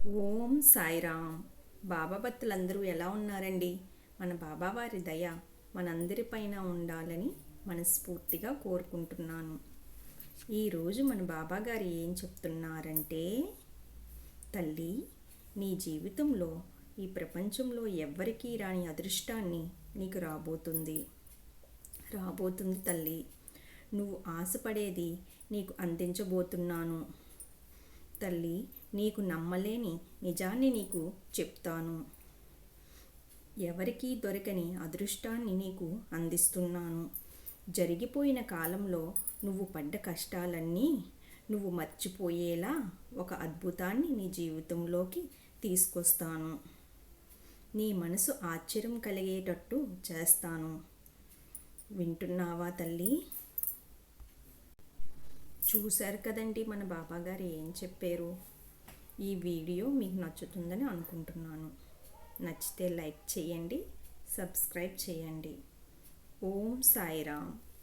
ఓం సాయిరామ్. బాబా భక్తులందరూ ఎలా ఉన్నారండి? మన బాబావారి దయ మనందరిపైన ఉండాలని మనస్ఫూర్తిగా కోరుకుంటున్నాను. ఈరోజు మన బాబా గారు ఏం చెప్తున్నారంటే, తల్లి, నీ జీవితంలో ఈ ప్రపంచంలో ఎవ్వరికీ రాని అదృష్టాన్ని నీకు రాబోతుంది తల్లి. నువ్వు ఆశపడేది నీకు అందించబోతున్నాను తల్లి. నీకు నమ్మలేని నిజాన్ని నీకు చెప్తాను. ఎవరికీ దొరకని అదృష్టాన్ని నీకు అందిస్తున్నాను. జరిగిపోయిన కాలంలో నువ్వు పడ్డ కష్టాలన్నీ నువ్వు మర్చిపోయేలా ఒక అద్భుతాన్ని నీ జీవితంలోకి తీసుకొస్తాను. నీ మనసు ఆశ్చర్యం కలిగేటట్టు చేస్తాను. వింటున్నావా తల్లి? చూశారు కదండి మన బాబా గారు ఏం చెప్పారు. ఈ వీడియో మీకు నచ్చుతుందని అనుకుంటున్నాను. నచ్చితే లైక్ చేయండి, సబ్స్క్రైబ్ చేయండి. ఓం సాయిరామ్.